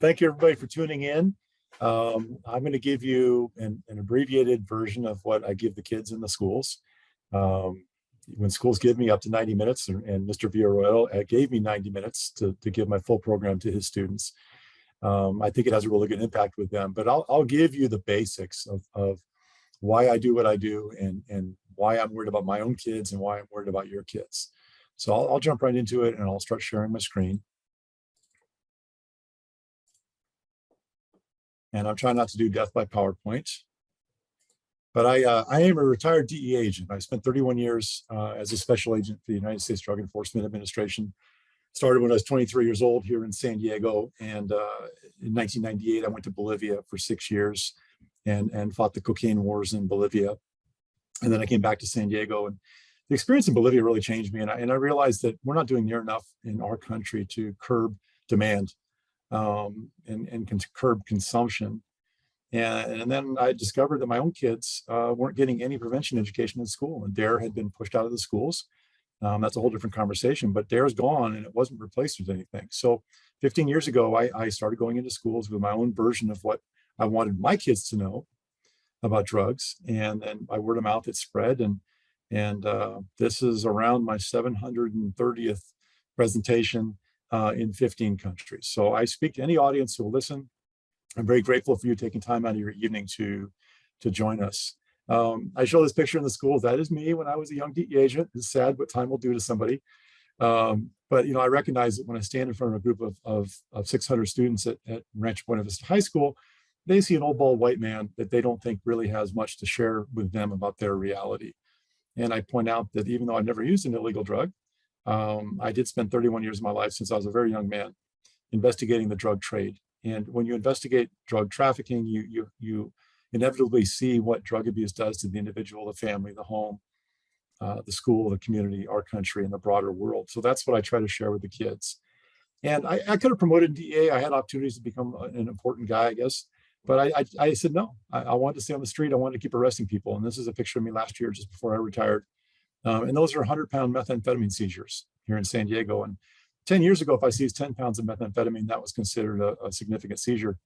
Thank you, everybody, for tuning in. I'm going to give you an abbreviated version of what I give the kids in the schools. When schools give me up to 90 minutes, and Mr. Villarroel gave me 90 minutes to give my full program to his students, I think it has a really good impact with them. But I'll give you the basics of why I do what I do and why I'm worried about my own kids and why I'm worried about your kids. So I'll jump right into it and I'll start sharing my screen. And I'm trying not to do death by PowerPoint. But I am a retired DEA agent. I spent 31 years as a special agent for the United States Drug Enforcement Administration. Started when I was 23 years old here in San Diego. And in 1998, I went to Bolivia for 6 years and fought the cocaine wars in Bolivia. And then I came back to San Diego. And the experience in Bolivia really changed me. And I realized that we're not doing near enough in our country to curb demand and curb consumption. And then I discovered that my own kids weren't getting any prevention education in school, and DARE had been pushed out of the schools. That's a whole different conversation, but DARE's gone and it wasn't replaced with anything. So 15 years ago, I started going into schools with my own version of what I wanted my kids to know about drugs. And then by word of mouth, it spread. And this is around my 730th presentation in 15 countries. So I speak to any audience who will listen. I'm very grateful for you taking time out of your evening to join us. I show this picture in the schools. That is me when I was a young DEA agent. It's sad what time will do to somebody. But I recognize that when I stand in front of a group of 600 students at Rancho Buena Vista High School, they see an old bald white man that they don't think really has much to share with them about their reality. And I point out that even though I've never used an illegal drug, I did spend 31 years of my life since I was a very young man investigating the drug trade. And when you investigate drug trafficking, you inevitably see what drug abuse does to the individual, the family, the home, the school, the community, our country, and the broader world. So that's what I try to share with the kids. And I could have promoted DEA. I had opportunities to become an important guy, I guess. But I said no. I wanted to stay on the street. I wanted to keep arresting people. And this is a picture of me last year, just before I retired. And those are 100-pound methamphetamine seizures here in San Diego. And 10 years ago, if I seized 10 pounds of methamphetamine, that was considered a significant seizure.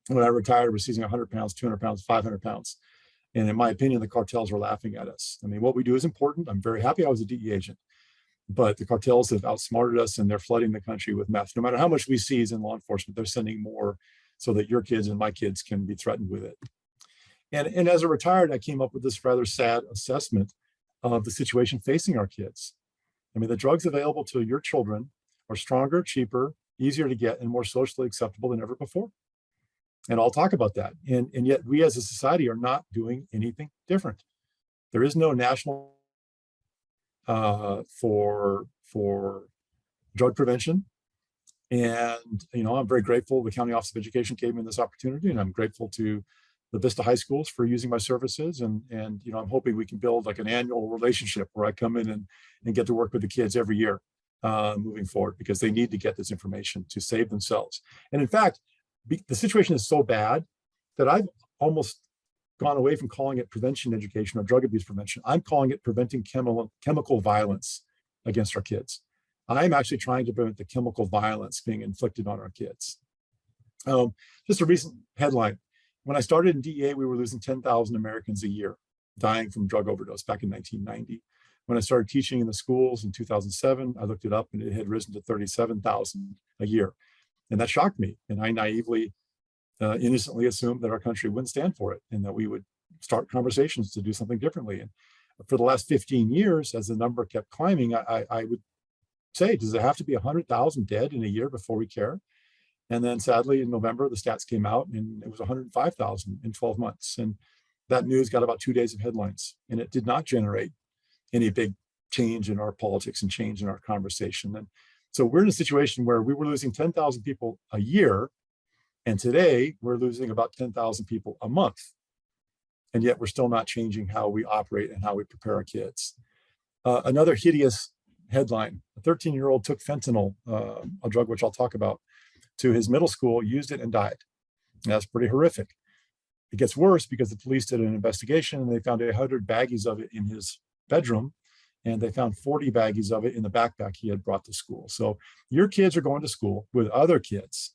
When I retired, I was seizing 100 pounds, 200 pounds, 500 pounds. And in my opinion, the cartels were laughing at us. I mean, what we do is important. I'm very happy I was a DEA agent. But the cartels have outsmarted us, and they're flooding the country with meth. No matter how much we seize in law enforcement, they're sending more so that your kids and my kids can be threatened with it. And as a retired, I came up with this rather sad assessment of the situation facing our kids. I mean, the drugs available to your children are stronger, cheaper, easier to get, and more socially acceptable than ever before. And I'll talk about that. And yet we as a society are not doing anything different. There is no national for drug prevention. And, I'm very grateful the County Office of Education gave me this opportunity, and I'm grateful to the Vista High Schools for using my services. And I'm hoping we can build like an annual relationship where I come in and get to work with the kids every year moving forward, because they need to get this information to save themselves. And in fact, the situation is so bad that I've almost gone away from calling it prevention education or drug abuse prevention. I'm calling it preventing chemical violence against our kids. I'm actually trying to prevent the chemical violence being inflicted on our kids. Just a recent headline. When I started in DEA, we were losing 10,000 Americans a year dying from drug overdose back in 1990. When I started teaching in the schools in 2007, I looked it up and it had risen to 37,000 a year. And that shocked me. And I naively, innocently assumed that our country wouldn't stand for it and that we would start conversations to do something differently. And for the last 15 years, as the number kept climbing, I would say, does it have to be 100,000 dead in a year before we care? And then sadly, in November, the stats came out and it was 105,000 in 12 months. And that news got about 2 days of headlines, and it did not generate any big change in our politics and change in our conversation. And so we're in a situation where we were losing 10,000 people a year, and today we're losing about 10,000 people a month. And yet we're still not changing how we operate and how we prepare our kids. Another hideous headline: a 13-year-old took fentanyl, a drug which I'll talk about, to his middle school, used it, and died. And that's pretty horrific. It gets worse because the police did an investigation and they found 100 baggies of it in his bedroom, and they found 40 baggies of it in the backpack he had brought to school. So your kids are going to school with other kids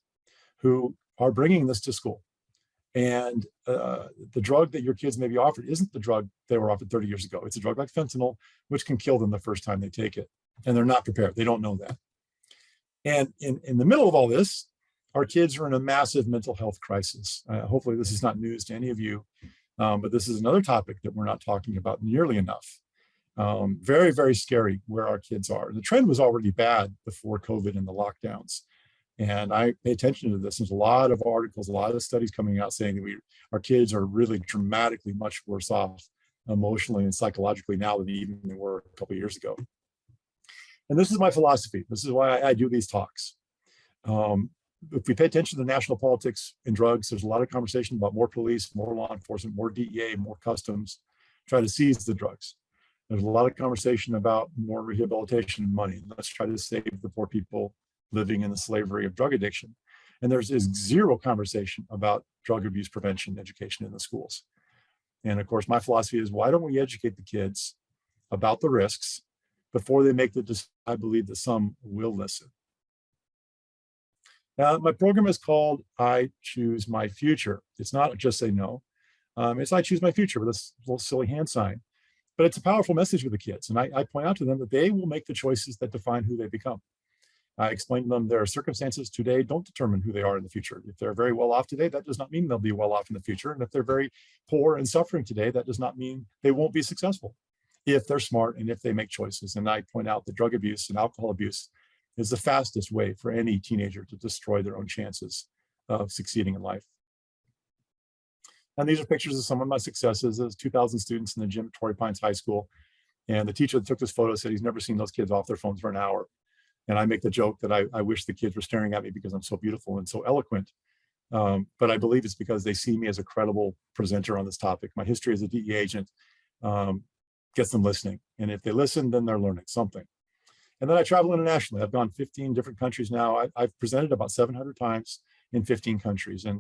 who are bringing this to school. And the drug that your kids may be offered isn't the drug they were offered 30 years ago. It's a drug like fentanyl, which can kill them the first time they take it. And they're not prepared. They don't know that. And in the middle of all this, our kids are in a massive mental health crisis. Hopefully this is not news to any of you, but this is another topic that we're not talking about nearly enough. Very, very scary where our kids are. The trend was already bad before COVID and the lockdowns. And I pay attention to this. There's a lot of articles, a lot of studies coming out saying that our kids are really dramatically much worse off emotionally and psychologically now than even they were a couple of years ago. And this is my philosophy. This is why I do these talks. If we pay attention to national politics and drugs, there's a lot of conversation about more police, more law enforcement, more DEA, more customs, try to seize the drugs. There's a lot of conversation about more rehabilitation and money. Let's try to save the poor people living in the slavery of drug addiction. And there's zero conversation about drug abuse prevention education in the schools. And of course, my philosophy is, why don't we educate the kids about the risks before they make the decision? I believe that some will listen. Now, my program is called I Choose My Future. It's not just say no. It's I choose my future with this little silly hand sign. But it's a powerful message for the kids. And I point out to them that they will make the choices that define who they become. I explain to them their circumstances today don't determine who they are in the future. If they're very well off today, that does not mean they'll be well off in the future. And if they're very poor and suffering today, that does not mean they won't be successful if they're smart and if they make choices. And I point out that drug abuse and alcohol abuse is the fastest way for any teenager to destroy their own chances of succeeding in life. And these are pictures of some of my successes. There's 2,000 students in the gym at Torrey Pines High School. And the teacher that took this photo said he's never seen those kids off their phones for an hour. And I make the joke that I wish the kids were staring at me because I'm so beautiful and so eloquent. But I believe it's because they see me as a credible presenter on this topic. My history as a DEA agent gets them listening. And if they listen, then they're learning something. And then I travel internationally. I've gone 15 different countries now. I've presented about 700 times in 15 countries. And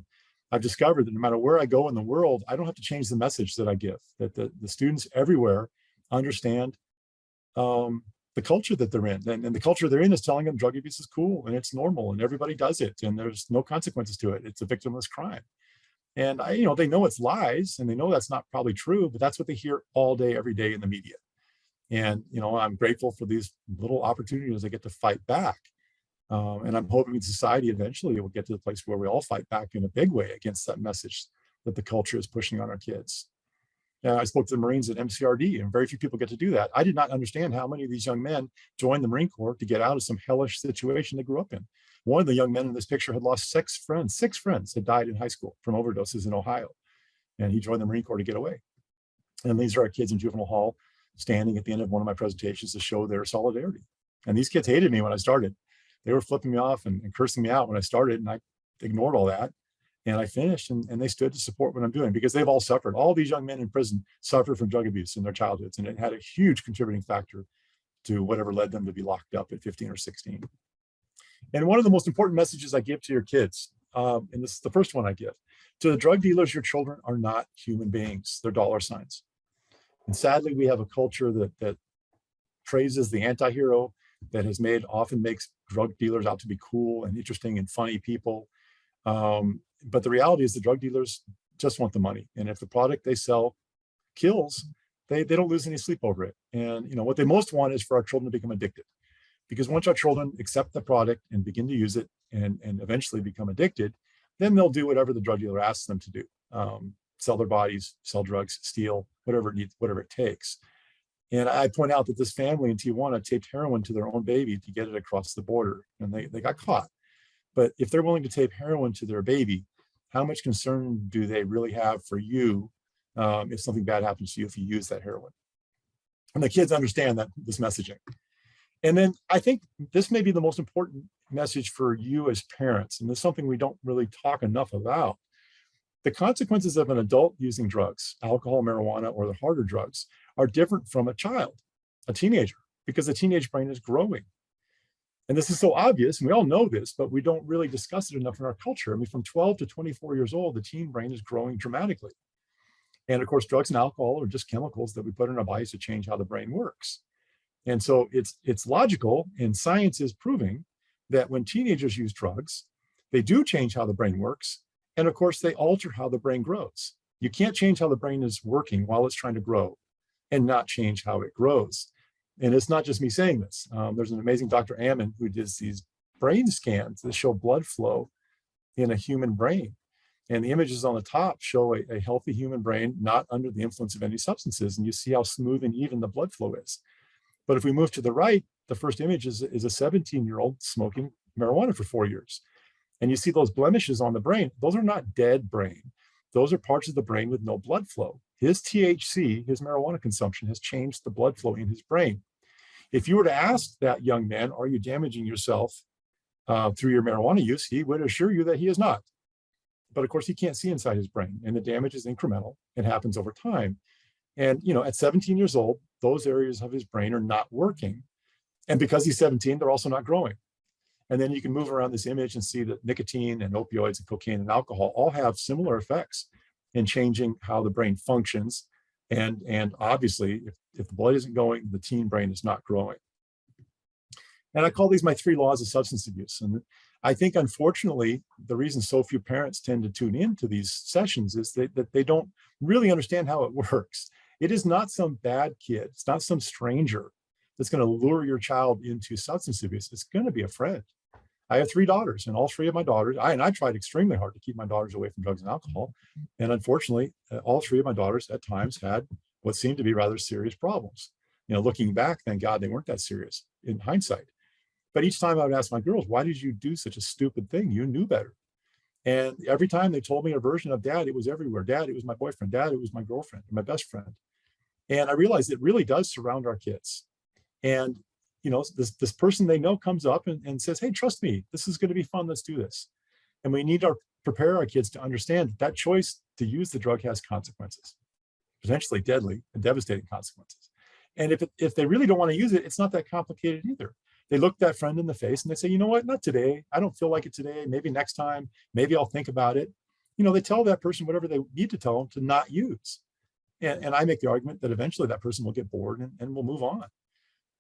I've discovered that no matter where I go in the world, I don't have to change the message that I give, that the students everywhere understand the culture that they're in. And the culture they're in is telling them drug abuse is cool and it's normal and everybody does it and there's no consequences to it. It's a victimless crime. And they know it's lies and they know that's not probably true, but that's what they hear all day, every day in the media. And, I'm grateful for these little opportunities I get to fight back. And I'm hoping in society eventually will get to the place where we all fight back in a big way against that message that the culture is pushing on our kids. I spoke to the Marines at MCRD, and very few people get to do that. I did not understand how many of these young men joined the Marine Corps to get out of some hellish situation they grew up in. One of the young men in this picture had lost 6 friends. 6 friends had died in high school from overdoses in Ohio. And he joined the Marine Corps to get away. And these are our kids in juvenile hall standing at the end of one of my presentations to show their solidarity. And these kids hated me when I started. They were flipping me off and cursing me out when I started, and I ignored all that. And I finished, and they stood to support what I'm doing because they've all suffered. All these young men in prison suffered from drug abuse in their childhoods, and it had a huge contributing factor to whatever led them to be locked up at 15 or 16. And one of the most important messages I give to your kids, and this is the first one I give, to the drug dealers, your children are not human beings. They're dollar signs. And sadly, we have a culture that praises the anti-hero, that often makes drug dealers out to be cool and interesting and funny people. But the reality is the drug dealers just want the money. And if the product they sell kills, they don't lose any sleep over it. And what they most want is for our children to become addicted. Because once our children accept the product and begin to use it and eventually become addicted, then they'll do whatever the drug dealer asks them to do. Sell their bodies, sell drugs, steal, whatever it takes. And I point out that this family in Tijuana taped heroin to their own baby to get it across the border, and they got caught. But if they're willing to tape heroin to their baby, how much concern do they really have for you if something bad happens to you if you use that heroin? And the kids understand this messaging. And then I think this may be the most important message for you as parents, and this is something we don't really talk enough about. The consequences of an adult using drugs, alcohol, marijuana, or the harder drugs, are different from a child, a teenager, because the teenage brain is growing. And this is so obvious, and we all know this, but we don't really discuss it enough in our culture. I mean, from 12 to 24 years old, the teen brain is growing dramatically. And of course, drugs and alcohol are just chemicals that we put in our bodies to change how the brain works. And so it's logical, and science is proving that when teenagers use drugs, They do change how the brain works. And of course, they alter how the brain grows. You can't change how the brain is working while it's trying to grow and not change how it grows. And it's not just me saying this. There's an amazing Dr. Ammon who does these brain scans that show blood flow in a human brain. And the images on the top show a healthy human brain not under the influence of any substances. And you see how smooth and even the blood flow is. But if we move to the right, the first image is a 17-year-old smoking marijuana for 4 years. And you see those blemishes on the brain. Those are not dead brain. Those are parts of the brain with no blood flow. His THC, his marijuana consumption, has changed the blood flow in his brain. If you were to ask that young man, are you damaging yourself through your marijuana use, he would assure you that he is not. But of course, he can't see inside his brain, and the damage is incremental. It happens over time. And at 17 years old, those areas of his brain are not working. And because he's 17, they're also not growing. And then you can move around this image and see that nicotine and opioids and cocaine and alcohol all have similar effects in changing how the brain functions. And obviously, if the blood isn't going, the teen brain is not growing. And I call these my 3 laws of substance abuse. And I think, unfortunately, the reason so few parents tend to tune into these sessions is that they don't really understand how it works. It is not some bad kid. It's not some stranger that's going to lure your child into substance abuse. It's going to be a friend. I have 3 daughters, and all 3 of my daughters, I tried extremely hard to keep my daughters away from drugs and alcohol. And unfortunately, all 3 of my daughters at times had what seemed to be rather serious problems. Looking back, thank God they weren't that serious in hindsight. But each time I would ask my girls, why did you do such a stupid thing? You knew better. And every time they told me a version of Dad, it was everywhere. Dad, it was my boyfriend. Dad, it was my girlfriend, my best friend. And I realized it really does surround our kids. And this person they know comes up and says, hey, trust me, this is going to be fun. Let's do this. And we need to prepare our kids to understand that choice to use the drug has consequences, potentially deadly and devastating consequences. And if they really don't want to use it, it's not that complicated either. They look that friend in the face and they say, you know what, not today. I don't feel like it today. Maybe next time. Maybe I'll think about it. They tell that person whatever they need to tell them to not use. And I make the argument that eventually that person will get bored and will move on.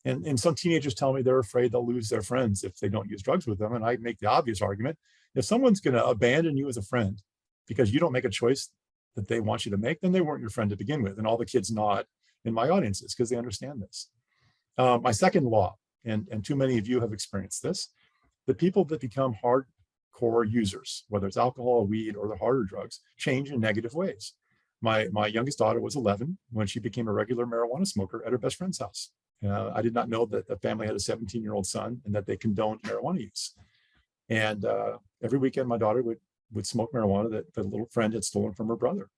And some teenagers tell me they're afraid they'll lose their friends if they don't use drugs with them. And I make the obvious argument, if someone's going to abandon you as a friend because you don't make a choice that they want you to make, then they weren't your friend to begin with. And all the kids nod in my audiences because they understand this. My second law, and too many of you have experienced this, the people that become hardcore users, whether it's alcohol, weed, or the harder drugs, change in negative ways. My youngest daughter was 11 when she became a regular marijuana smoker at her best friend's house. I did not know that the family had a 17-year-old son and that they condoned marijuana use. And every weekend, my daughter would smoke marijuana that the little friend had stolen from her brother.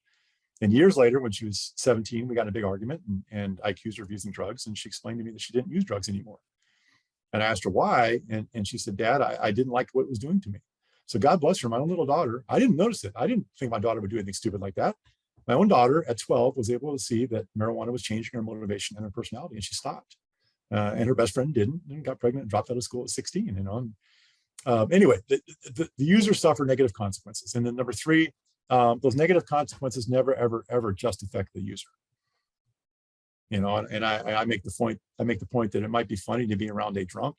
And years later, when she was 17, we got in a big argument and I accused her of using drugs. And she explained to me that she didn't use drugs anymore. And I asked her why. And she said, Dad, I didn't like what it was doing to me. So God bless her, my own little daughter. I didn't notice it. I didn't think my daughter would do anything stupid like that. My own daughter at 12 was able to see that marijuana was changing her motivation and her personality, and she stopped. And her best friend didn't, and got pregnant and dropped out of school at 16. Anyway, the users suffer negative consequences. And then number 3, those negative consequences never, ever, ever just affect the user. And I make the point that it might be funny to be around a drunk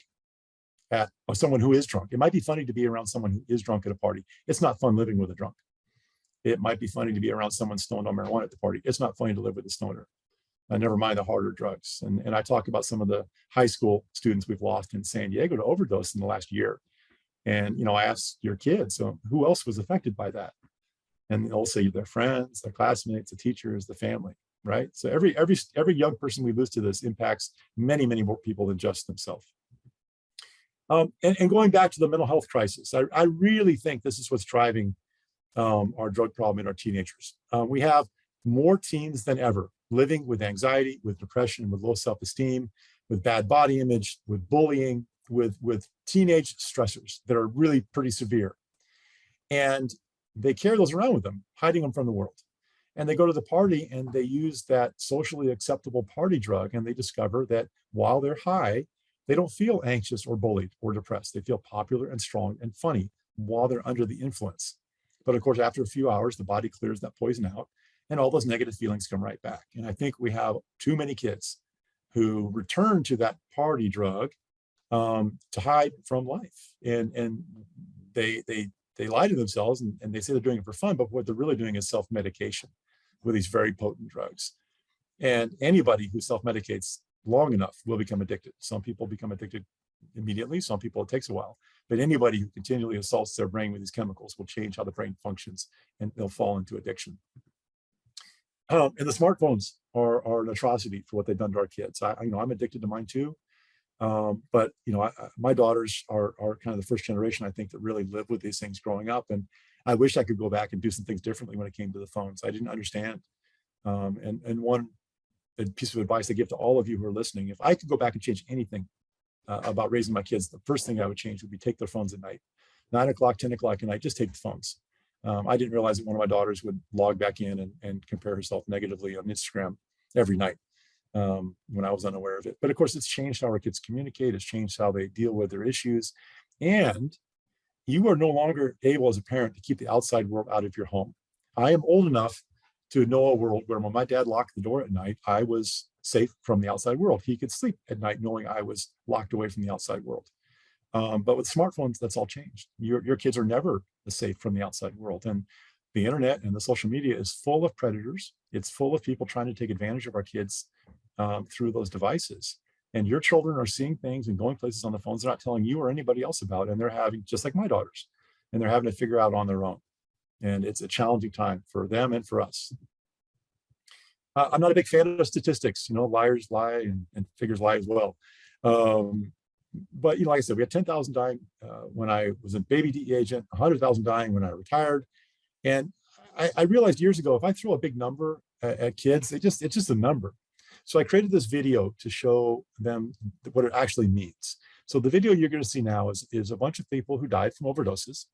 or someone who is drunk. It might be funny to be around someone who is drunk at a party. It's not fun living with a drunk. It might be funny to be around someone stoned on marijuana at the party. It's not funny to live with a stoner. Never mind the harder drugs. And I talk about some of the high school students we've lost in San Diego to overdose in the last year. And, I asked your kids, so who else was affected by that? And they'll say their friends, their classmates, the teachers, the family, right? So every young person we lose to this impacts many, many more people than just themselves. And going back to the mental health crisis, I really think this is what's driving our drug problem in our teenagers. We have more teens than ever living with anxiety, with depression, with low self-esteem, with bad body image, with bullying, with teenage stressors that are really pretty severe. And they carry those around with them, hiding them from the world. And they go to the party and they use that socially acceptable party drug, and they discover that while they're high, they don't feel anxious or bullied or depressed. They feel popular and strong and funny while they're under the influence. But of course, after a few hours, the body clears that poison out and all those negative feelings come right back. And I think we have too many kids who return to that party drug to hide from life. And they they lie to themselves and they say they're doing it for fun, but what they're really doing is self-medication with these very potent drugs. And anybody who self-medicates long enough will become addicted. Some people become addicted immediately. Some people, it takes a while. But anybody who continually assaults their brain with these chemicals will change how the brain functions, and they'll fall into addiction. And the smartphones are an atrocity for what they've done to our kids. I'm addicted to mine too. But my daughters are kind of the first generation, I think, that really lived with these things growing up. And I wish I could go back and do some things differently when it came to the phones. I didn't understand. And one piece of advice I give to all of you who are listening: if I could go back and change anything about raising my kids, the first thing I would change would be take their phones at night, 9 o'clock, 10 o'clock at night. Just take the phones. I didn't realize that one of my daughters would log back in and compare herself negatively on Instagram every night. When I was unaware of it. But of course, it's changed how our kids communicate. It's changed how they deal with their issues. And you are no longer able as a parent to keep the outside world out of your home. I am old enough to know a world where when my dad locked the door at night, I was safe from the outside world. He could sleep at night knowing I was locked away from the outside world. But with smartphones, that's all changed. Your kids are never safe from the outside world. And the internet and the social media is full of predators. It's full of people trying to take advantage of our kids through those devices. And your children are seeing things and going places on the phones they're not telling you or anybody else about. And they're having, just like my daughters, and they're having to figure out on their own. And it's a challenging time for them and for us. I'm not a big fan of statistics. Liars lie and figures lie as well. But like I said, we had 10,000 dying when I was a baby DE agent, 100,000 dying when I retired. And I realized years ago, if I throw a big number at kids, it's just a number. So I created this video to show them what it actually means. So the video you're going to see now is a bunch of people who died from overdoses.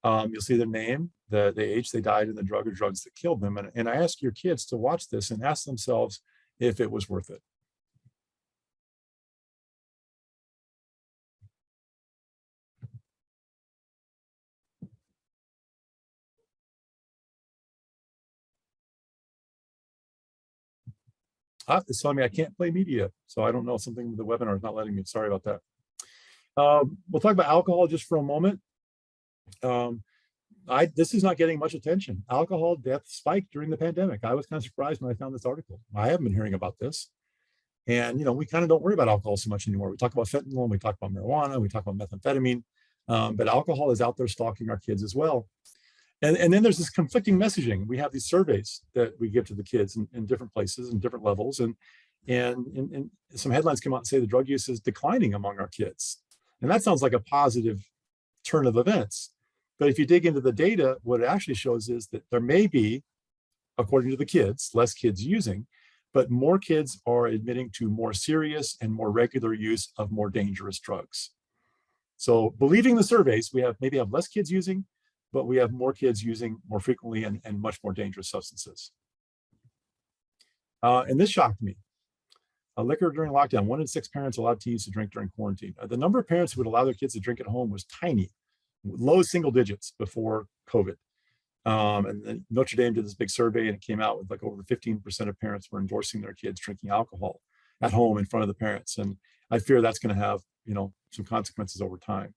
You'll see their name, the age they died, and the drug or drugs that killed them. And I ask your kids to watch this and ask themselves if it was worth it. It's telling me I can't play media, so I don't know, something with the webinar is not letting me. Sorry about that. We'll talk about alcohol just for a moment. This is not getting much attention. Alcohol death spiked during the pandemic. I was kind of surprised when I found this article. I haven't been hearing about this. And, we kind of don't worry about alcohol so much anymore. We talk about fentanyl, and we talk about marijuana, we talk about methamphetamine, but alcohol is out there stalking our kids as well. And then there's this conflicting messaging. We have these surveys that we give to the kids in different places and different levels. And some headlines come out and say the drug use is declining among our kids. And that sounds like a positive turn of events. But if you dig into the data, what it actually shows is that there may be, according to the kids, less kids using, but more kids are admitting to more serious and more regular use of more dangerous drugs. So believing the surveys, we maybe have less kids using, but we have more kids using more frequently and much more dangerous substances. And this shocked me. Liquor during lockdown, 1 in 6 parents allowed teens to drink during quarantine. The number of parents who would allow their kids to drink at home was tiny, low single digits before COVID. And then Notre Dame did this big survey, and it came out with like over 15% of parents were endorsing their kids drinking alcohol at home in front of the parents. And I fear that's going to have, some consequences over time.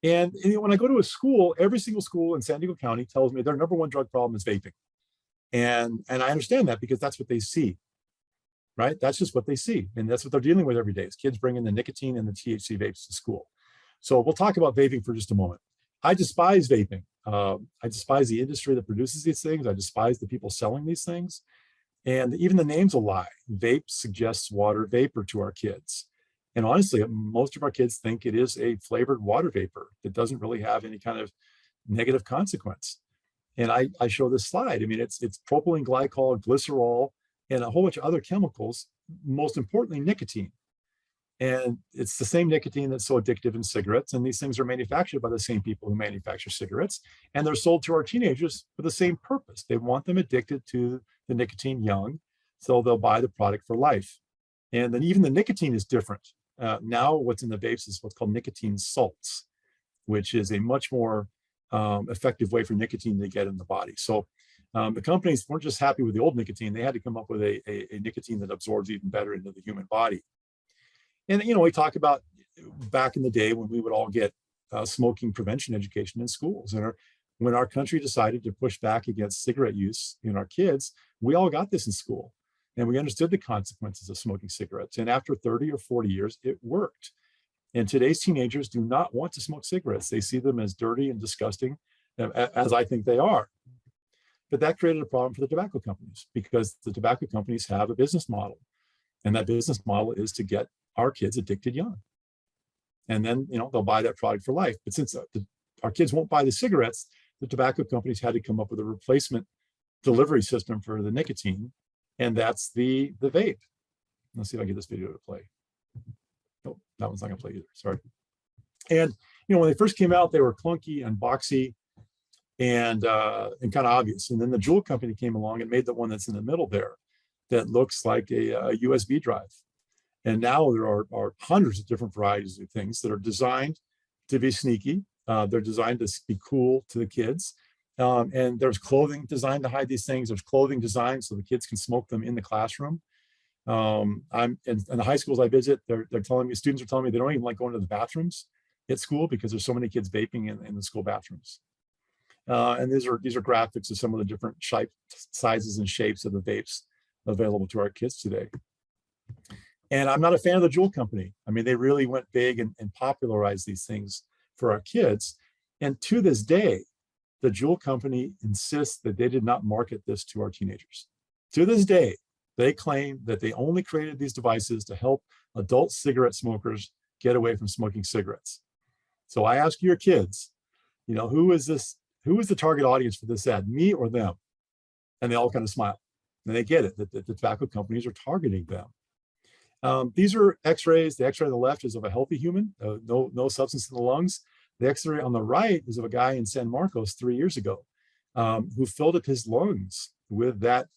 And when I go to a school, every single school in San Diego County tells me their number one drug problem is vaping. And I understand that because that's what they see, right? That's just what they see. And that's what they're dealing with every day is kids bringing the nicotine and the THC vapes to school. So we'll talk about vaping for just a moment. I despise vaping. I despise the industry that produces these things. I despise the people selling these things. And even the names will lie. Vape suggests water vapor to our kids. And honestly, most of our kids think it is a flavored water vapor that doesn't really have any kind of negative consequence. And I show this slide. I mean, it's propylene glycol, glycerol, and a whole bunch of other chemicals, most importantly, nicotine. And it's the same nicotine that's so addictive in cigarettes. And these things are manufactured by the same people who manufacture cigarettes. And they're sold to our teenagers for the same purpose. They want them addicted to the nicotine young, so they'll buy the product for life. And then even the nicotine is different. Now what's in the vapes is what's called nicotine salts, which is a much more effective way for nicotine to get in the body. So the companies weren't just happy with the old nicotine. They had to come up with a nicotine that absorbs even better into the human body. And, we talk about back in the day when we would all get smoking prevention education in schools. And when our country decided to push back against cigarette use in our kids, we all got this in school. And we understood the consequences of smoking cigarettes. And after 30 or 40 years, it worked. And today's teenagers do not want to smoke cigarettes. They see them as dirty and disgusting, as I think they are. But that created a problem for the tobacco companies, because the tobacco companies have a business model. And that business model is to get our kids addicted young. And then, they'll buy that product for life. But since our kids won't buy the cigarettes, the tobacco companies had to come up with a replacement delivery system for the nicotine. And that's the vape. Let's see if I get this video to play. Oh, that one's not gonna play either, sorry. And when they first came out, they were clunky and boxy and kind of obvious. And then the Juul company came along and made the one that's in the middle there that looks like a USB drive. And now there are hundreds of different varieties of things that are designed to be sneaky. They're designed to be cool to the kids. And there's clothing designed to hide these things. There's clothing designed so the kids can smoke them in the classroom. I'm in the high schools I visit, they're telling me, students are telling me they don't even like going to the bathrooms at school because there's so many kids vaping in the school bathrooms. And these are graphics of some of the different sizes and shapes of the vapes available to our kids today. And I'm not a fan of the Juul company. I mean, they really went big and popularized these things for our kids. And to this day, the Juul company insists that they did not market this to our teenagers. To this day, they claim that they only created these devices to help adult cigarette smokers get away from smoking cigarettes. So I ask your kids, who is the target audience for this ad, me or them? And they all kind of smile. And they get it, that the tobacco companies are targeting them. These are x-rays. The x-ray on the left is of a healthy human, no substance in the lungs. The x-ray on the right is of a guy in San Marcos 3 years ago who filled up his lungs with that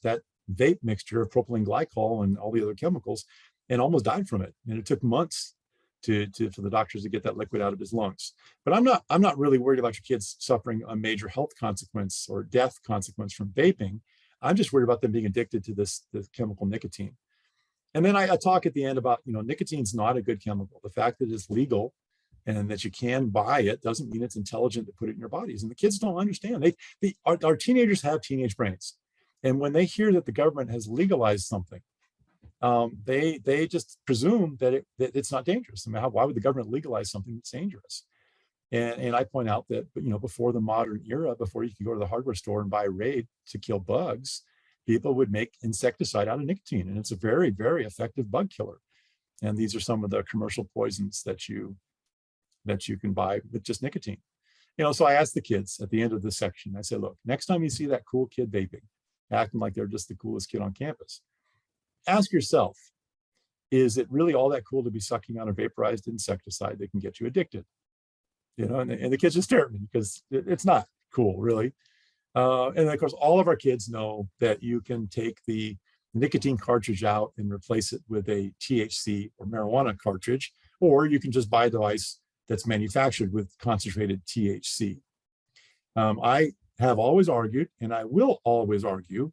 vape mixture of propylene glycol and all the other chemicals and almost died from it. And it took months for the doctors to get that liquid out of his lungs. But I'm not really worried about your kids suffering a major health consequence or death consequence from vaping. I'm just worried about them being addicted to this chemical nicotine. And then I talk at the end about, nicotine's not a good chemical. The fact that it's legal and that you can buy it doesn't mean it's intelligent to put it in your bodies. And the kids don't understand. Our teenagers have teenage brains. And when they hear that the government has legalized something, they just presume that it's not dangerous. I mean, why would the government legalize something that's dangerous? And I point out that, before the modern era, before you could go to the hardware store and buy Raid to kill bugs, people would make insecticide out of nicotine. And it's a very, very effective bug killer. And these are some of the commercial poisons that you can buy with just nicotine. So I asked the kids at the end of this section, I said, look, next time you see that cool kid vaping, acting like they're just the coolest kid on campus, ask yourself, is it really all that cool to be sucking on a vaporized insecticide that can get you addicted? And the kids just stare at me because it's not cool, really. And of course, all of our kids know that you can take the nicotine cartridge out and replace it with a THC or marijuana cartridge, or you can just buy a device that's manufactured with concentrated THC. I have always argued, and I will always argue,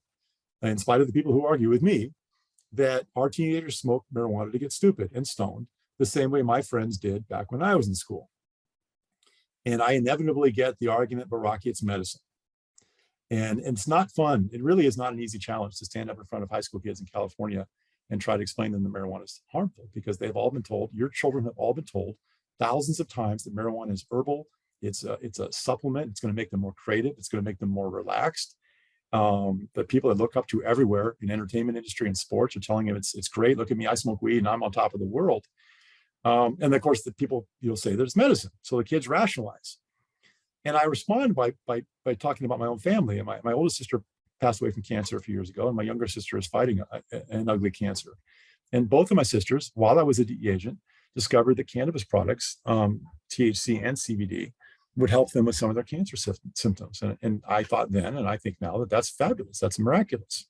in spite of the people who argue with me, that our teenagers smoke marijuana to get stupid and stoned, the same way my friends did back when I was in school. And I inevitably get the argument, but Rocky, it's medicine. And it's not fun. It really is not an easy challenge to stand up in front of high school kids in California and try to explain to them that marijuana is harmful, because they've all been told, your children have all been told thousands of times that marijuana is herbal. It's a supplement. It's going to make them more creative. It's going to make them more relaxed. The people that look up to everywhere in entertainment industry and sports are telling them it's great. Look at me, I smoke weed and I'm on top of the world. And of course, the people, you'll say that it's medicine. So the kids rationalize. And I respond by talking about my own family. And my oldest sister passed away from cancer a few years ago, and my younger sister is fighting an ugly cancer. And both of my sisters, while I was a DE agent, discovered that cannabis products, THC and CBD, would help them with some of their cancer symptoms. And I thought then, and I think now, that that's fabulous. That's miraculous,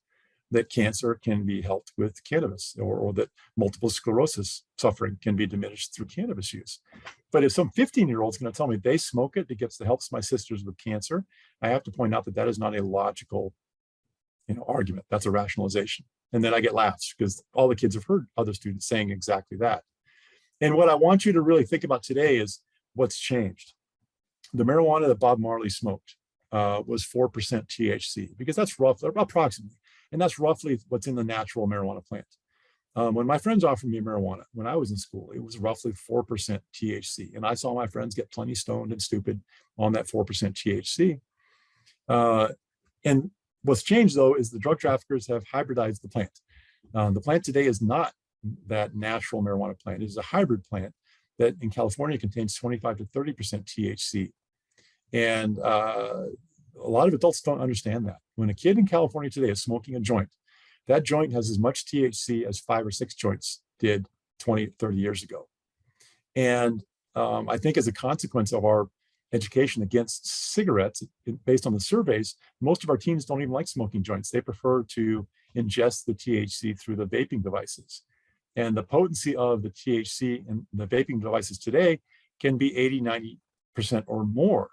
that cancer can be helped with cannabis, or that multiple sclerosis suffering can be diminished through cannabis use. But if some 15-year-old is going to tell me they smoke it, it helps my sisters with cancer, I have to point out that that is not a logical argument. That's a rationalization. And then I get laughs because all the kids have heard other students saying exactly that. And what I want you to really think about today is what's changed. the marijuana that Bob Marley smoked was 4% THC, because that's roughly, approximately, and that's roughly what's in the natural marijuana plant. When my friends offered me marijuana when I was in school, it was roughly 4% THC. And I saw my friends get plenty stoned and stupid on that 4% THC. And what's changed, though, is the drug traffickers have hybridized the plant. The plant today is not that natural marijuana plant. It is a hybrid plant that in California contains 25 to 30% THC. And a lot of adults don't understand that. When a kid in California today is smoking a joint, that joint has as much THC as 5 or 6 joints did 20, 30 years ago. And I think as a consequence of our education against cigarettes, based on the surveys, most of our teens don't even like smoking joints. They prefer to ingest the THC through the vaping devices. And the potency of the THC in the vaping devices today can be 80, 90% or more.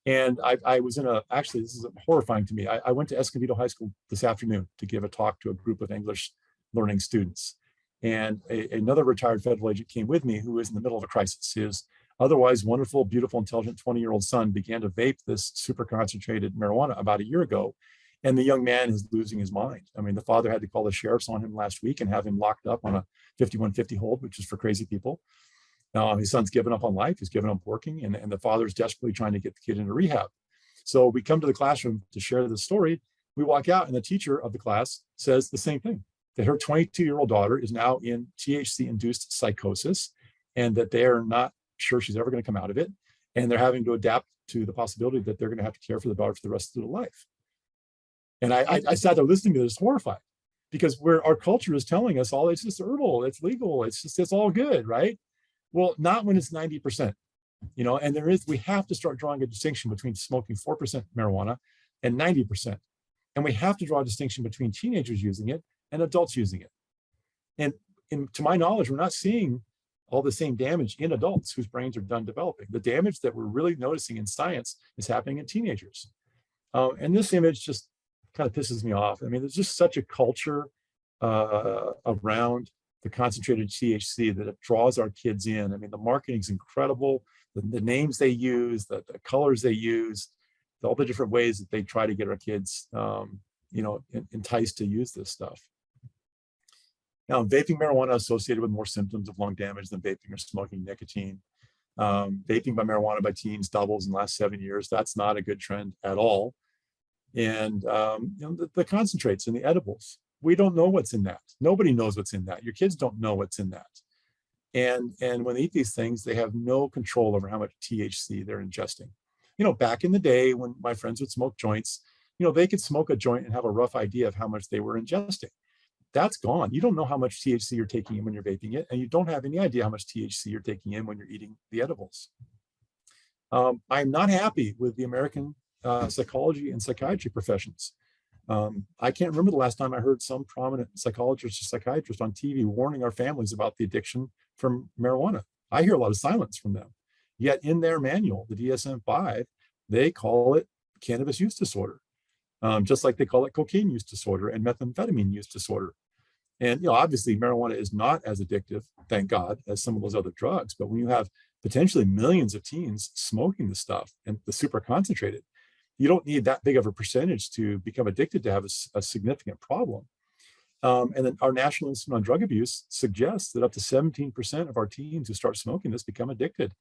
And I was in actually, this is horrifying to me. I went to Escondido High School this afternoon to give a talk to a group of English learning students. And another retired federal agent came with me who was in the middle of a crisis. His otherwise wonderful, beautiful, intelligent 20-year-old son began to vape this super concentrated marijuana about a year ago. And the young man is losing his mind. I mean, the father had to call the sheriffs on him last week and have him locked up on a 5150 hold, which is for crazy people. His son's given up on life. He's given up working, and the father's desperately trying to get the kid into rehab. So we come to the classroom to share the story. We walk out, and the teacher of the class says the same thing, that her 22-year-old daughter is now in THC-induced psychosis, and that they are not sure she's ever going to come out of it. And they're having to adapt to the possibility that they're going to have to care for the daughter for the rest of their life. And I sat there listening to this, horrified, because our culture is telling us all it's just herbal, it's legal, it's all good, right? Well, not when it's 90%, and we have to start drawing a distinction between smoking 4% marijuana and 90%. And we have to draw a distinction between teenagers using it and adults using it. And to my knowledge, we're not seeing all the same damage in adults whose brains are done developing. The damage that we're really noticing in science is happening in teenagers. And this image just kind of pisses me off. I mean, there's just such a culture around the concentrated THC that it draws our kids in. I mean, the marketing is incredible. The names they use, the colors they use, all the different ways that they try to get our kids, enticed to use this stuff. Now, vaping marijuana is associated with more symptoms of lung damage than vaping or smoking nicotine. Vaping by marijuana by teens doubles in the last 7 years. That's not a good trend at all. And the concentrates and the edibles, we don't know what's in that. Nobody knows what's in that. Your kids don't know what's in that. And when they eat these things, they have no control over how much THC they're ingesting. Back in the day when my friends would smoke joints, they could smoke a joint and have a rough idea of how much they were ingesting. That's gone. You don't know how much THC you're taking in when you're vaping it, and you don't have any idea how much THC you're taking in when you're eating the edibles. I'm not happy with the American psychology and psychiatry professions. I can't remember the last time I heard some prominent psychologist or psychiatrist on TV warning our families about the addiction from marijuana. I hear a lot of silence from them. Yet in their manual, the DSM-5, they call it cannabis use disorder, just like they call it cocaine use disorder and methamphetamine use disorder. And obviously marijuana is not as addictive, thank God, as some of those other drugs. But when you have potentially millions of teens smoking the stuff and the super concentrated, you don't need that big of a percentage to become addicted to have a significant problem. And then our National Institute on Drug Abuse suggests that up to 17% of our teens who start smoking this become addicted.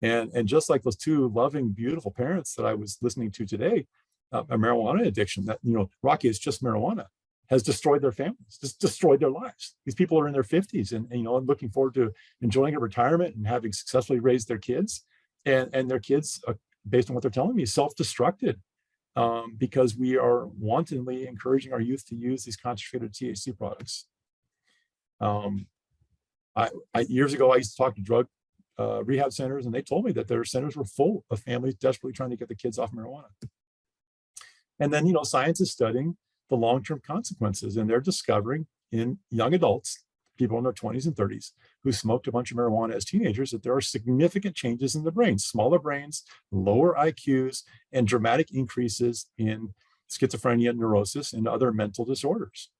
And just like those two loving, beautiful parents that I was listening to today, a marijuana addiction that, Rocky, is just marijuana, has destroyed their families, just destroyed their lives. These people are in their 50s and looking forward to enjoying a retirement and having successfully raised their kids. And their kids, based on what they're telling me, self-destructed because we are wantonly encouraging our youth to use these concentrated THC products. Years ago, I used to talk to drug rehab centers, and they told me that their centers were full of families desperately trying to get the kids off marijuana. And then, science is studying the long-term consequences, and they're discovering in young adults, people in their 20s and 30s, who smoked a bunch of marijuana as teenagers, that there are significant changes in the brain, smaller brains, lower IQs, and dramatic increases in schizophrenia, neurosis, and other mental disorders.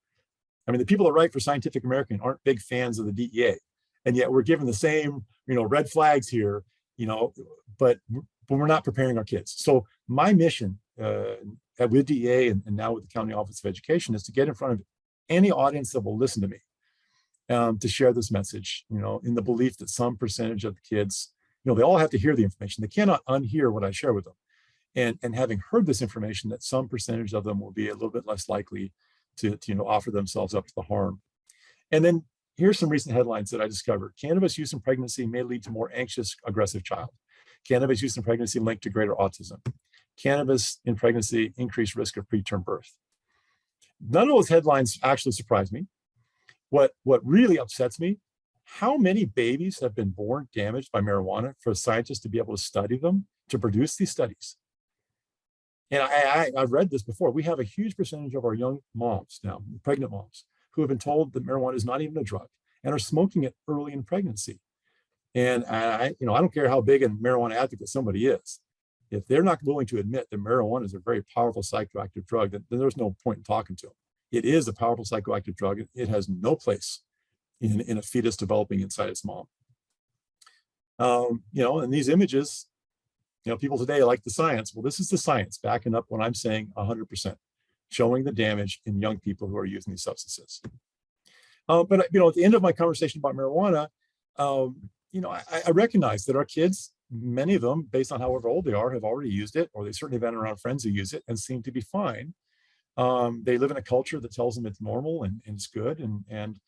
I mean, the people that write for Scientific American aren't big fans of the DEA, and yet we're given the same, red flags here you know, but we're not preparing our kids. So my mission with DEA and now with the County Office of Education is to get in front of any audience that will listen to me, to share this message, you know, in the belief that some percentage of the kids, you know, they all have to hear the information. They cannot unhear what I share with them. And having heard this information, that some percentage of them will be a little bit less likely to you know, offer themselves up to the harm. And then here's some recent headlines that I discovered. Cannabis use in pregnancy may lead to more anxious, aggressive child. Cannabis use in pregnancy linked to greater autism. Cannabis in pregnancy, increased risk of preterm birth. None of those headlines actually surprise me. What really upsets me, how many babies have been born damaged by marijuana for scientists to be able to study them, to produce these studies. And I've read this before. We have a huge percentage of our young moms now, pregnant moms, who have been told that marijuana is not even a drug and are smoking it early in pregnancy. And I don't care how big a marijuana advocate somebody is. If they're not willing to admit that marijuana is a very powerful psychoactive drug, then there's no point in talking to them. It is a powerful psychoactive drug. It has no place in a fetus developing inside its mom. You know, and these images, you know, people today like the science. Well, this is the science backing up what I'm saying 100%, showing the damage in young people who are using these substances. But, you know, at the end of my conversation about marijuana, you know, I recognize that our kids, many of them, based on however old they are, have already used it, or they certainly have been around friends who use it and seem to be fine. They live in a culture that tells them it's normal and it's good. And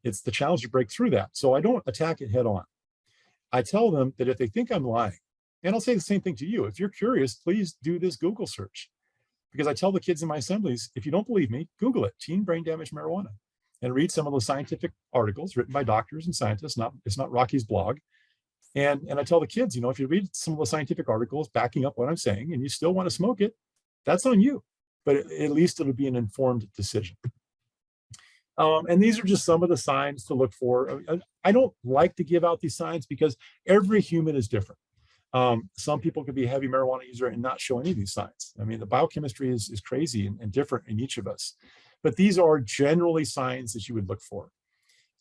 it's the challenge to break through that. So I don't attack it head on. I tell them that if they think I'm lying, and I'll say the same thing to you, if you're curious, please do this Google search. Because I tell the kids in my assemblies, if you don't believe me, Google it, teen brain damage marijuana, and read some of those scientific articles written by doctors and scientists. It's not Rocky's blog. And I tell the kids, you know, if you read some of the scientific articles backing up what I'm saying and you still want to smoke it, that's on you. But at least it'll be an informed decision. And these are just some of the signs to look for. I don't like to give out these signs because every human is different. Some people could be a heavy marijuana user and not show any of these signs. I mean, the biochemistry is crazy and different in each of us. But these are generally signs that you would look for.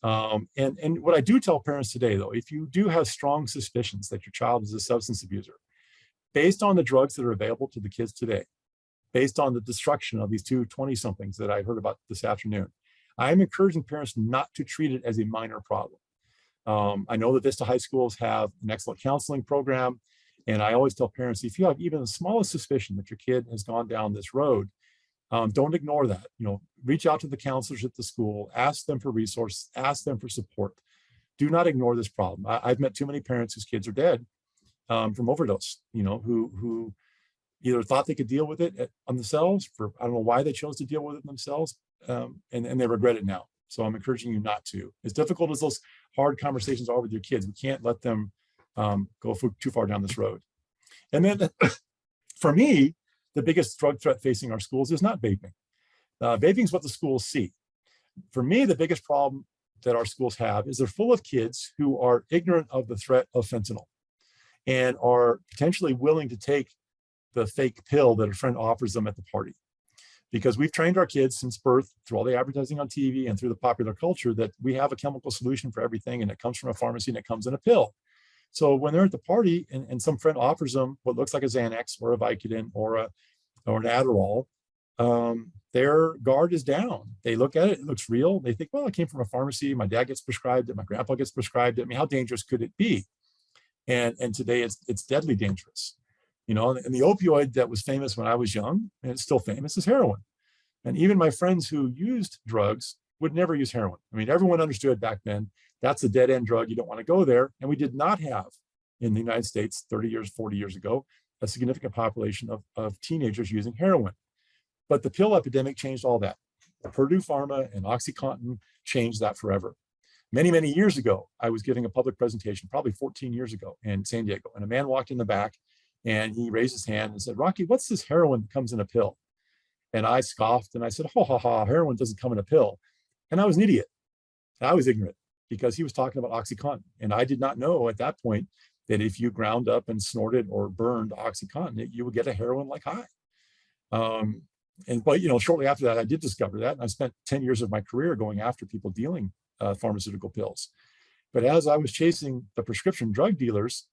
And what I do tell parents today, though, if you do have strong suspicions that your child is a substance abuser, based on the drugs that are available to the kids today, based on the destruction of these two 20-somethings that I heard about this afternoon, I'm encouraging parents not to treat it as a minor problem. I know that Vista High Schools have an excellent counseling program, and I always tell parents, if you have even the smallest suspicion that your kid has gone down this road, don't ignore that. You know, reach out to the counselors at the school, ask them for resources, ask them for support. Do not ignore this problem. I've met too many parents whose kids are dead from overdose, you know, who either thought they could deal with it on themselves, for I don't know why they chose to deal with it themselves, and they regret it now. So I'm encouraging you not to. As difficult as those hard conversations are with your kids, we can't let them go too far down this road. And then for me, the biggest drug threat facing our schools is not vaping. Vaping is what the schools see. For me, the biggest problem that our schools have is they're full of kids who are ignorant of the threat of fentanyl and are potentially willing to take the fake pill that a friend offers them at the party. Because we've trained our kids since birth, through all the advertising on TV and through the popular culture, that we have a chemical solution for everything, and it comes from a pharmacy and it comes in a pill. So when they're at the party and some friend offers them what looks like a Xanax or a Vicodin or an Adderall, their guard is down. They look at it, it looks real. They think, well, it came from a pharmacy. My dad gets prescribed it. My grandpa gets prescribed it. I mean, how dangerous could it be? And today it's deadly dangerous. You know, and the opioid that was famous when I was young, and it's still famous, is heroin. And even my friends who used drugs would never use heroin. I mean, everyone understood back then, that's a dead end drug. You don't want to go there. And we did not have in the United States 30 years, 40 years ago, a significant population of teenagers using heroin. But the pill epidemic changed all that. Purdue Pharma and OxyContin changed that forever. Many, many years ago, I was giving a public presentation, probably 14 years ago in San Diego, and a man walked in the back and he raised his hand and said, "Rocky, what's this heroin that comes in a pill?" And I scoffed and I said, "Ha ha ha, heroin doesn't come in a pill." And I was an idiot. I was ignorant because he was talking about OxyContin. And I did not know at that point that if you ground up and snorted or burned OxyContin, you would get a heroin-like high. But you know, shortly after that, I did discover that. And I spent 10 years of my career going after people dealing pharmaceutical pills. But as I was chasing the prescription drug dealers,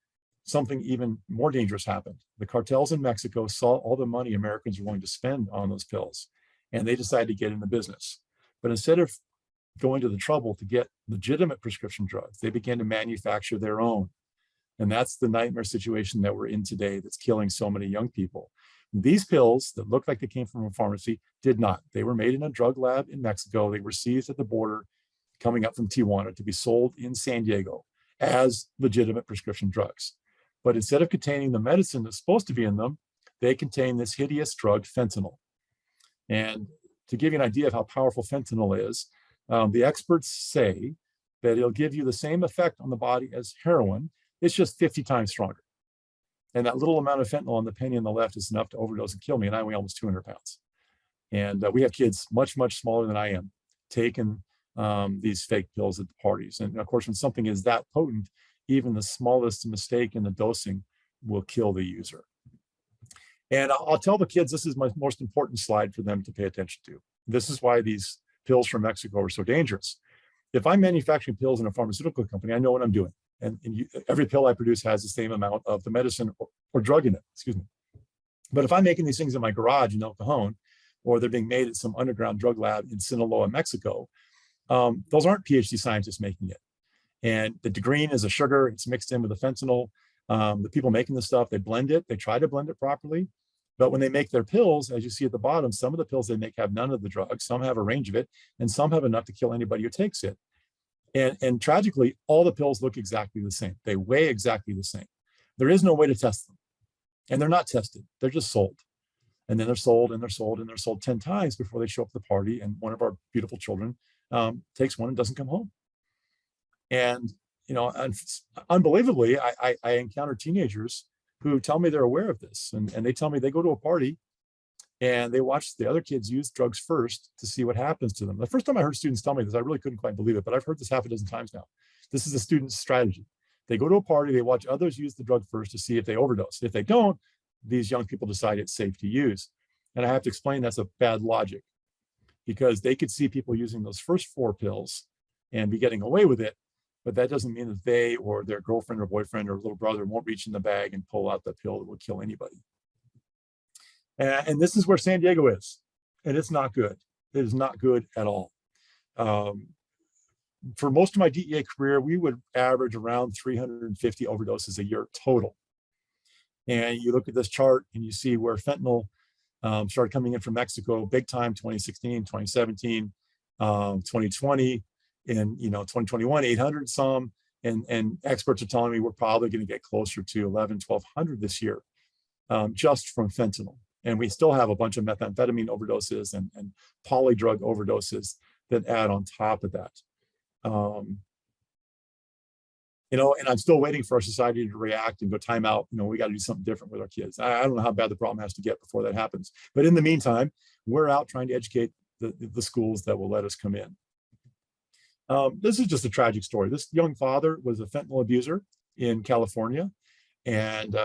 something even more dangerous happened. The cartels in Mexico saw all the money Americans were willing to spend on those pills, and they decided to get in the business. But instead of going to the trouble to get legitimate prescription drugs, they began to manufacture their own. And that's the nightmare situation that we're in today that's killing so many young people. These pills that looked like they came from a pharmacy did not. They were made in a drug lab in Mexico. They were seized at the border coming up from Tijuana to be sold in San Diego as legitimate prescription drugs. But instead of containing the medicine that's supposed to be in them, they contain this hideous drug, fentanyl. And to give you an idea of how powerful fentanyl is, the experts say that it'll give you the same effect on the body as heroin. It's just 50 times stronger. And that little amount of fentanyl on the penny on the left is enough to overdose and kill me. And I weigh almost 200 pounds. And we have kids much, much smaller than I am taking these fake pills at the parties. And of course, when something is that potent, even the smallest mistake in the dosing will kill the user. And I'll tell the kids, this is my most important slide for them to pay attention to. This is why these pills from Mexico are so dangerous. If I'm manufacturing pills in a pharmaceutical company, I know what I'm doing. And every pill I produce has the same amount of the medicine or drug in it, excuse me. But if I'm making these things in my garage in El Cajon, or they're being made at some underground drug lab in Sinaloa, Mexico, those aren't PhD scientists making it. And the green is a sugar, it's mixed in with the fentanyl. The people making the stuff, they blend it, they try to blend it properly. But when they make their pills, as you see at the bottom, some of the pills they make have none of the drugs, some have a range of it, and some have enough to kill anybody who takes it. And tragically, all the pills look exactly the same. They weigh exactly the same. There is no way to test them. And they're not tested, they're just sold. And then they're sold and they're sold and they're sold 10 times before they show up at the party. And one of our beautiful children takes one and doesn't come home. And, you know, unbelievably, I encounter teenagers who tell me they're aware of this. And they tell me they go to a party and they watch the other kids use drugs first to see what happens to them. The first time I heard students tell me this, I really couldn't quite believe it, but I've heard this half a dozen times now. This is a student's strategy. They go to a party, they watch others use the drug first to see if they overdose. If they don't, these young people decide it's safe to use. And I have to explain that's a bad logic, because they could see people using those first 4 pills and be getting away with it, but that doesn't mean that they or their girlfriend or boyfriend or little brother won't reach in the bag and pull out the pill that will kill anybody. And this is where San Diego is, and it's not good. It is not good at all. For most of my DEA career, we would average around 350 overdoses a year total. And you look at this chart and you see where fentanyl started coming in from Mexico big time, 2016, 2017, 2020, and 2021, 800 some. And experts are telling me we're probably going to get closer to 1,200 this year, just from fentanyl. And we still have a bunch of methamphetamine overdoses and polydrug overdoses that add on top of that. And I'm still waiting for our society to react and go time out. We got to do something different with our kids. I don't know how bad the problem has to get before that happens. But in the meantime, we're out trying to educate the schools that will let us come in. This is just a tragic story. This young father was a fentanyl abuser in California. And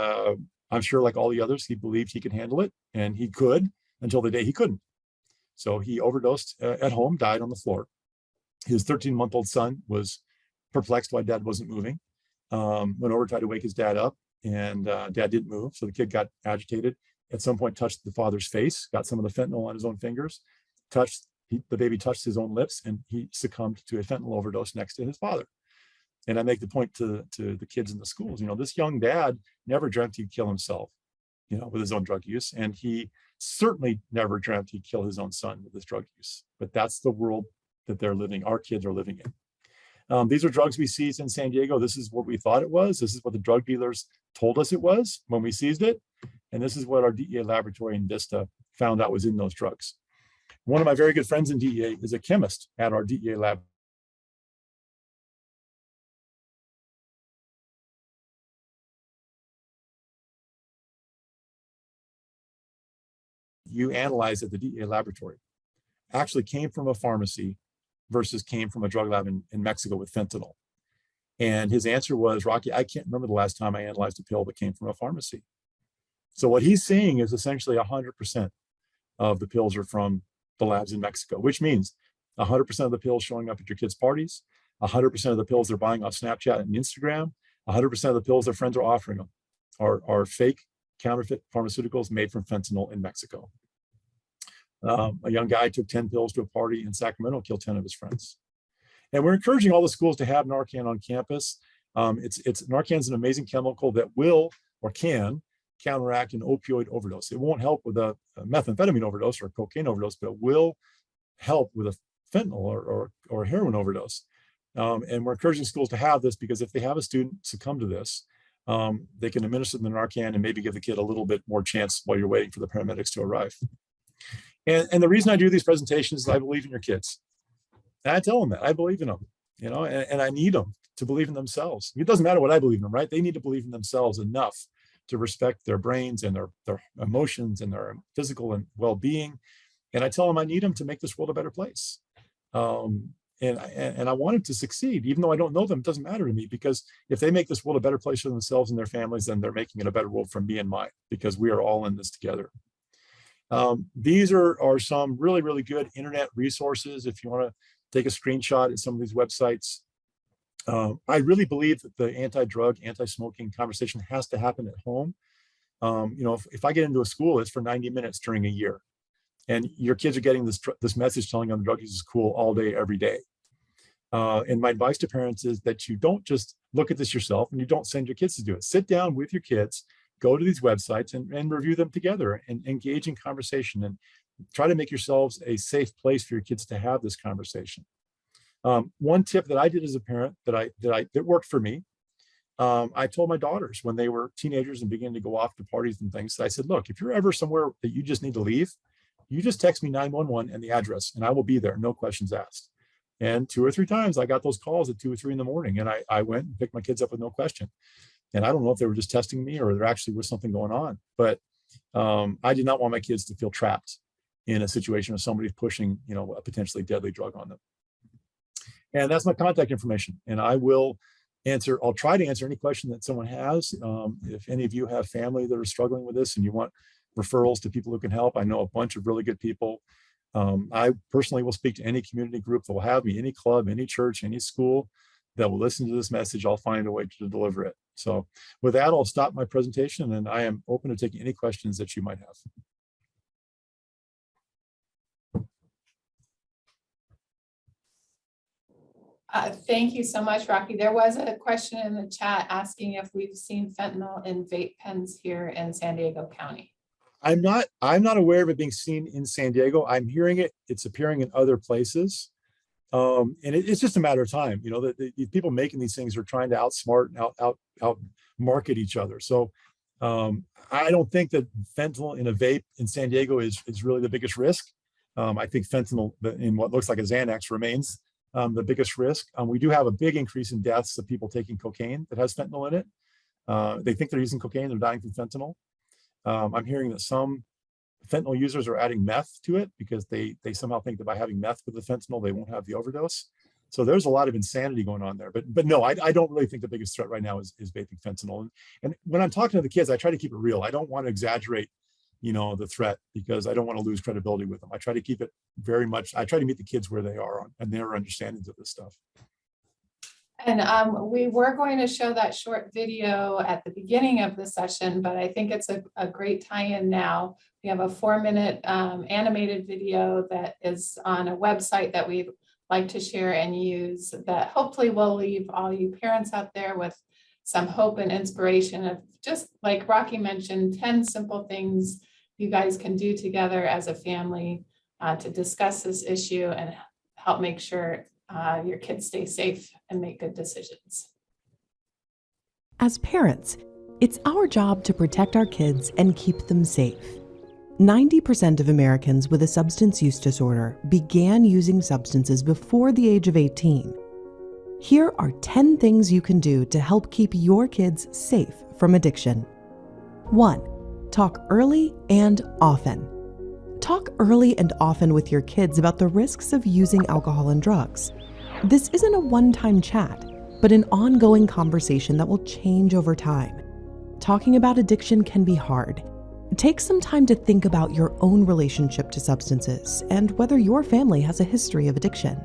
I'm sure, like all the others, he believed he could handle it, and he could until the day he couldn't. So he overdosed at home, died on the floor. His 13-month-old son was perplexed why dad wasn't moving. Went over, tried to wake his dad up, and dad didn't move. So the kid got agitated. At some point, touched the father's face, got some of the fentanyl on his own fingers, the baby touched his own lips, and he succumbed to a fentanyl overdose next to his father. And I make the point to the kids in the schools, this young dad never dreamt he'd kill himself, with his own drug use. And he certainly never dreamt he'd kill his own son with his drug use. But that's the world that our kids are living in. These are drugs we seized in San Diego. This is what we thought it was. This is what the drug dealers told us it was when we seized it. And this is what our DEA laboratory in Vista found out was in those drugs. One of my very good friends in DEA is a chemist at our DEA lab. You analyze at the DEA laboratory actually came from a pharmacy versus came from a drug lab in Mexico with fentanyl. And his answer was, Rocky, I can't remember the last time I analyzed a pill that came from a pharmacy. So what he's seeing is essentially 100% of the pills are from the labs in Mexico, which means 100% of the pills showing up at your kids' parties, 100% of the pills they're buying off Snapchat and Instagram, 100% of the pills their friends are offering them are fake counterfeit pharmaceuticals made from fentanyl in Mexico. A young guy took 10 pills to a party in Sacramento, killed 10 of his friends. And we're encouraging all the schools to have Narcan on campus. Narcan is an amazing chemical that will or can counteract an opioid overdose. It won't help with a methamphetamine overdose or a cocaine overdose, but it will help with a fentanyl or heroin overdose. And we're encouraging schools to have this because if they have a student succumb to this, they can administer the Narcan and maybe give the kid a little bit more chance while you're waiting for the paramedics to arrive. And the reason I do these presentations is I believe in your kids. And I tell them that I believe in them, and I need them to believe in themselves. It doesn't matter what I believe in them, right? They need to believe in themselves enough to respect their brains and their emotions and their physical and well-being. And I tell them I need them to make this world a better place. And I want them to succeed, even though I don't know them. It doesn't matter to me, because if they make this world a better place for themselves and their families, then they're making it a better world for me and mine, because we are all in this together. These are some really, really good internet resources if you want to take a screenshot at some of these websites. I really believe that the anti-drug, anti-smoking conversation has to happen at home. If I get into a school, it's for 90 minutes during a year. And your kids are getting this message telling them drug use is cool all day, every day. And my advice to parents is that you don't just look at this yourself and you don't send your kids to do it. Sit down with your kids, go to these websites and review them together and engage in conversation and try to make yourselves a safe place for your kids to have this conversation. One tip that I did as a parent that worked for me, I told my daughters when they were teenagers and began to go off to parties and things, I said, look, if you're ever somewhere that you just need to leave, you just text me 911 and the address, and I will be there, no questions asked. And 2 or 3 times I got those calls at 2 or 3 in the morning, and I went and picked my kids up with no question. And I don't know if they were just testing me or there actually was something going on, but I did not want my kids to feel trapped in a situation of somebody pushing, a potentially deadly drug on them. And that's my contact information. And I'll try to answer any question that someone has. If any of you have family that are struggling with this and you want referrals to people who can help, I know a bunch of really good people. I personally will speak to any community group that will have me, any club, any church, any school that will listen to this message. I'll find a way to deliver it. So with that, I'll stop my presentation and I am open to taking any questions that you might have. Thank you so much, Rocky. There was a question in the chat asking if we've seen fentanyl in vape pens here in San Diego County. I'm not aware of it being seen in San Diego. I'm hearing it. It's appearing in other places. And it's just a matter of time. The people making these things are trying to outsmart and out market each other. So I don't think that fentanyl in a vape in San Diego is really the biggest risk. I think fentanyl in what looks like a Xanax remains the biggest risk. We do have a big increase in deaths of people taking cocaine that has fentanyl in it. They think they're using cocaine, they're dying from fentanyl. I'm hearing that some fentanyl users are adding meth to it because they somehow think that by having meth with the fentanyl, they won't have the overdose. So there's a lot of insanity going on there. But no, I don't really think the biggest threat right now is vaping fentanyl. And when I'm talking to the kids, I try to keep it real. I don't want to exaggerate, the threat, because I don't want to lose credibility with them. I try to keep it I try to meet the kids where they are and their understandings of this stuff. And we were going to show that short video at the beginning of the session, but I think it's a great tie-in now. We have a 4-minute animated video that is on a website that we'd like to share and use that hopefully will leave all you parents out there with some hope and inspiration of, just like Rocky mentioned, 10 simple things you guys can do together as a family to discuss this issue and help make sure your kids stay safe and make good decisions. As parents, it's our job to protect our kids and keep them safe. 90% of Americans with a substance use disorder began using substances before the age of 18. Here are 10 things you can do to help keep your kids safe from addiction. 1. Talk early and often. Talk early and often with your kids about the risks of using alcohol and drugs. This isn't a one-time chat, but an ongoing conversation that will change over time. Talking about addiction can be hard. Take some time to think about your own relationship to substances and whether your family has a history of addiction.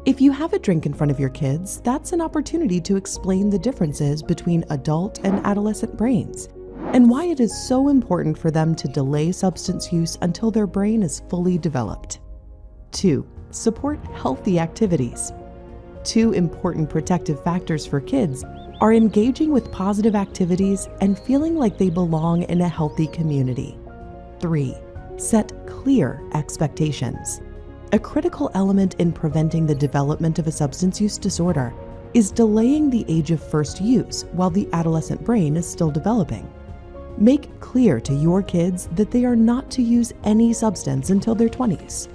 If you have a drink in front of your kids, that's an opportunity to explain the differences between adult and adolescent brains and why it is so important for them to delay substance use until their brain is fully developed. 2. Support healthy activities. 2 important protective factors for kids are engaging with positive activities and feeling like they belong in a healthy community. 3. Set clear expectations. A critical element in preventing the development of a substance use disorder is delaying the age of first use while the adolescent brain is still developing. Make clear to your kids that they are not to use any substance until their 20s.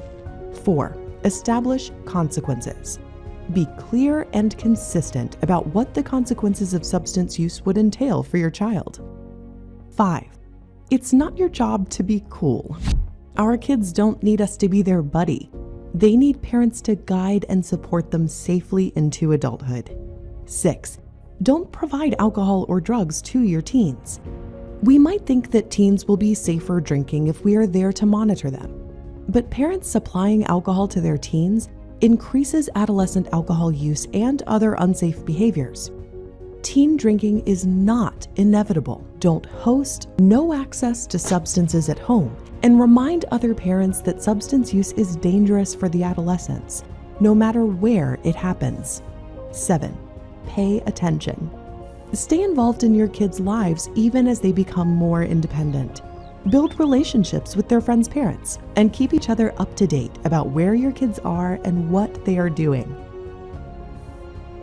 4. Establish consequences. Be clear and consistent about what the consequences of substance use would entail for your child. 5. It's not your job to be cool. Our kids don't need us to be their buddy. They need parents to guide and support them safely into adulthood. 6. Don't provide alcohol or drugs to your teens. We might think that teens will be safer drinking if we are there to monitor them. But parents supplying alcohol to their teens increases adolescent alcohol use and other unsafe behaviors. Teen drinking is not inevitable. Don't host, no access to substances at home, and remind other parents that substance use is dangerous for the adolescents, no matter where it happens. 7. Pay attention. Stay involved in your kids' lives even as they become more independent. Build relationships with their friends' parents and keep each other up to date about where your kids are and what they are doing.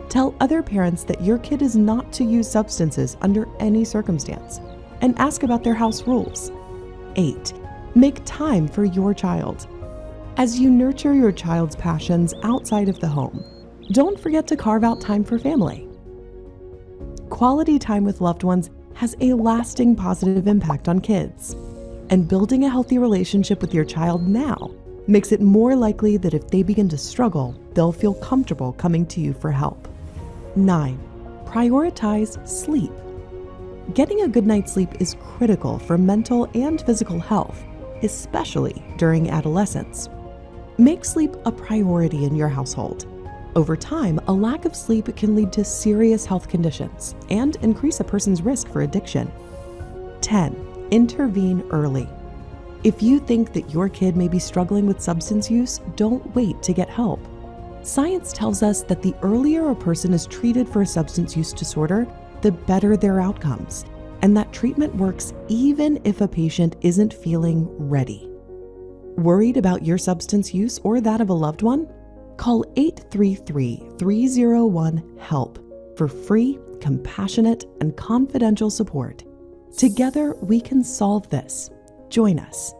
Tell other parents that your kid is not to use substances under any circumstance and ask about their house rules. 8. Make time for your child. As you nurture your child's passions outside of the home, don't forget to carve out time for family. Quality time with loved ones has a lasting positive impact on kids. And building a healthy relationship with your child now makes it more likely that if they begin to struggle, they'll feel comfortable coming to you for help. 9. Prioritize sleep. Getting a good night's sleep is critical for mental and physical health, especially during adolescence. Make sleep a priority in your household. Over time, a lack of sleep can lead to serious health conditions and increase a person's risk for addiction. 10. Intervene early. If you think that your kid may be struggling with substance use, don't wait to get help. Science tells us that the earlier a person is treated for a substance use disorder, the better their outcomes, and that treatment works even if a patient isn't feeling ready. Worried about your substance use or that of a loved one? Call 833-301-HELP for free, compassionate, and confidential support. Together, we can solve this. Join us.